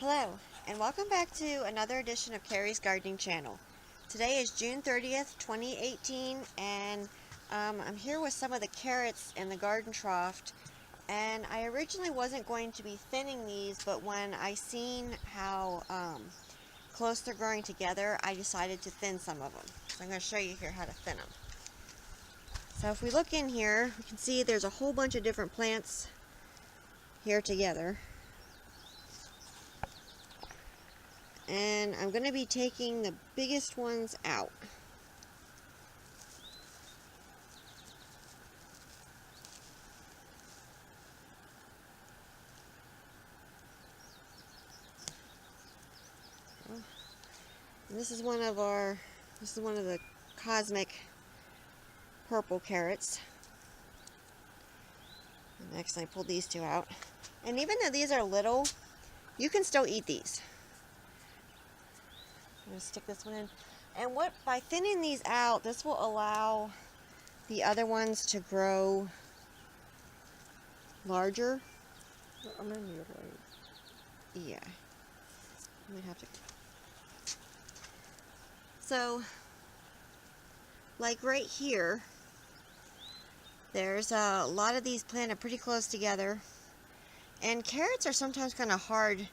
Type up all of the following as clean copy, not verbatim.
Hello, and welcome back to another edition of Carrie's Gardening Channel. Today is June 30th, 2018, and I'm here with some of the carrots in the garden trough. And I originally wasn't going to be thinning these, but when I seen how close they're growing together, I decided to thin some of them. So I'm going to show you here how to thin them. So if we look in here, we can see there's a whole bunch of different plants here together. And I'm going to be taking the biggest ones out. And this is one of the cosmic purple carrots. And next I pulled these two out. And even though these are little, you can still eat these. I'm going to stick this one in. And by thinning these out, this will allow the other ones to grow larger. I'm going to need a light. Yeah. I'm going to have to. So, like right here, there's a lot of these planted pretty close together. And carrots are sometimes kind of hard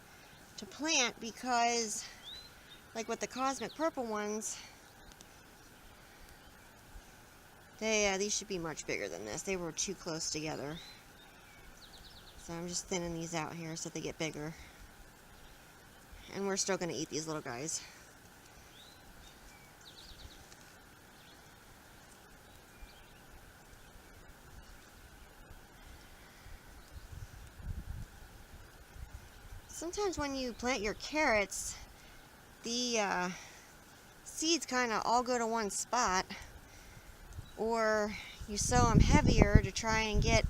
to plant because, like with the cosmic purple ones, these should be much bigger than this. They were too close together. So I'm just thinning these out here so they get bigger. And we're still going to eat these little guys. Sometimes when you plant your carrots, the seeds kind of all go to one spot, or you sow them heavier to try and get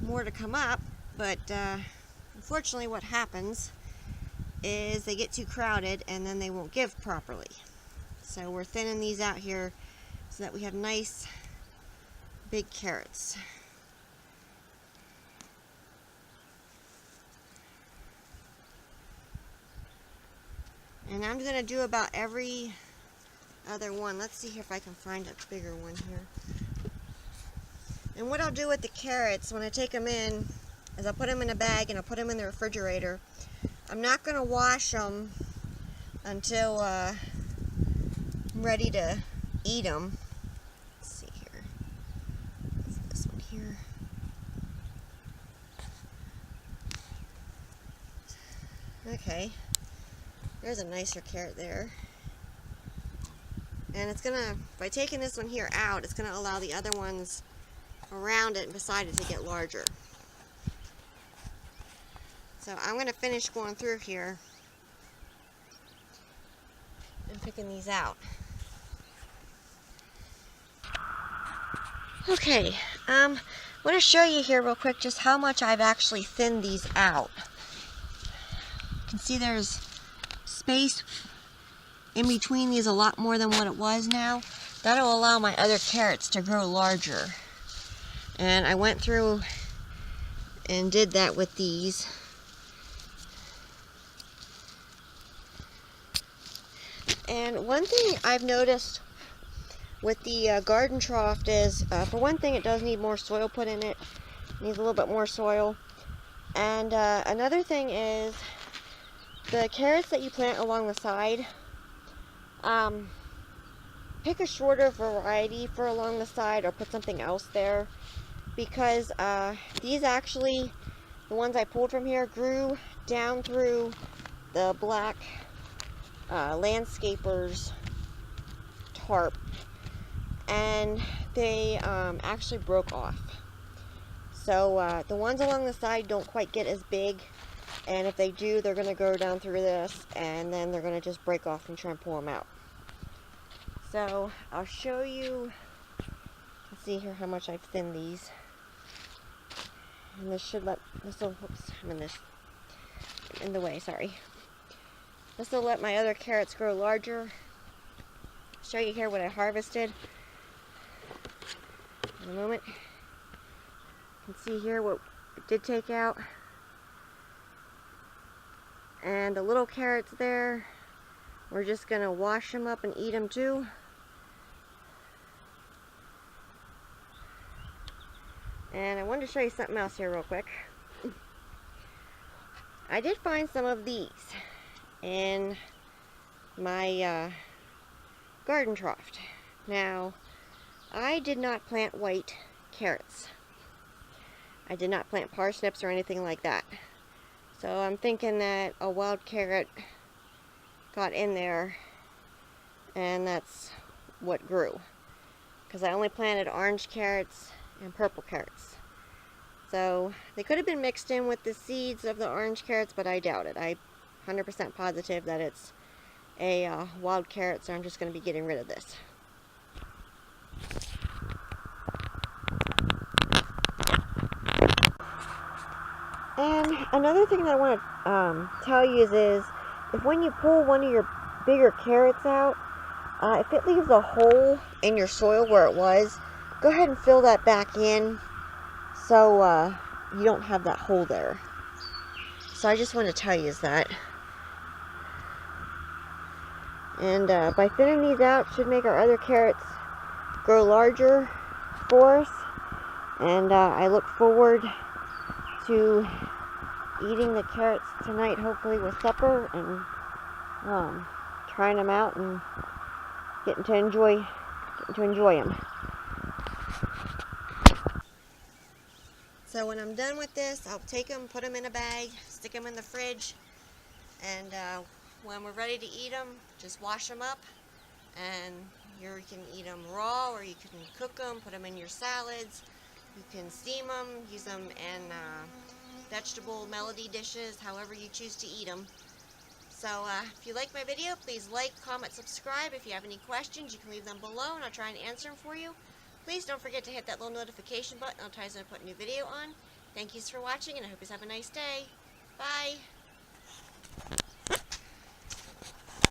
more to come up, but unfortunately what happens is they get too crowded and then they won't give properly. So we're thinning these out here so that we have nice big carrots. And I'm going to do about every other one. Let's see if I can find a bigger one here. And what I'll do with the carrots when I take them in is I'll put them in a bag and I'll put them in the refrigerator. I'm not going to wash them until I'm ready to eat them. Let's see here. This one here. Okay. There's a nicer carrot there. And it's gonna, by taking this one here out, it's gonna allow the other ones around it and beside it to get larger. So I'm gonna finish going through here and picking these out. Okay, I want to show you here real quick just how much I've actually thinned these out. You can see there's space in between these a lot more than what it was now. That'll allow my other carrots to grow larger. And I went through and did that with these. And one thing I've noticed with the garden trough is, for one thing, it does need more soil put in it. It needs a little bit more soil. And another thing is, the carrots that you plant along the side, pick a shorter variety for along the side or put something else there, because these actually, the ones I pulled from here, grew down through the black landscaper's tarp, and they actually broke off. So the ones along the side don't quite get as big. And if they do, they're going to go down through this, and then they're going to just break off and try and pull them out. So I'll show you, let's see here how much I've thinned these. And this will, oops, I'm in the way, sorry. This will let my other carrots grow larger. Show you here what I harvested in a moment. You can see here what I did take out. And the little carrots there, we're just going to wash them up and eat them too. And I wanted to show you something else here real quick. I did find some of these in my garden trough. Now, I did not plant white carrots. I did not plant parsnips or anything like that. So I'm thinking that a wild carrot got in there and that's what grew. Because I only planted orange carrots and purple carrots. So they could have been mixed in with the seeds of the orange carrots, but I doubt it. I'm 100% positive that it's a wild carrot, so I'm just going to be getting rid of this. And another thing that I want to tell you is if when you pull one of your bigger carrots out, if it leaves a hole in your soil where it was, go ahead and fill that back in so you don't have that hole there. So I just want to tell you that. And by thinning these out should make our other carrots grow larger for us. And I look forward to eating the carrots tonight, hopefully with supper, and trying them out and getting to enjoy them. So when I'm done with this, I'll take them, put them in a bag, stick them in the fridge, and when we're ready to eat them, just wash them up, and you can eat them raw, or you can cook them, put them in your salads. You can steam them, use them in vegetable melody dishes, however you choose to eat them. So if you like my video, please like, comment, subscribe. If you have any questions, you can leave them below and I'll try and answer them for you. Please don't forget to hit that little notification button. It'll tell you when I put a new video on. Thank you for watching, and I hope you have a nice day. Bye.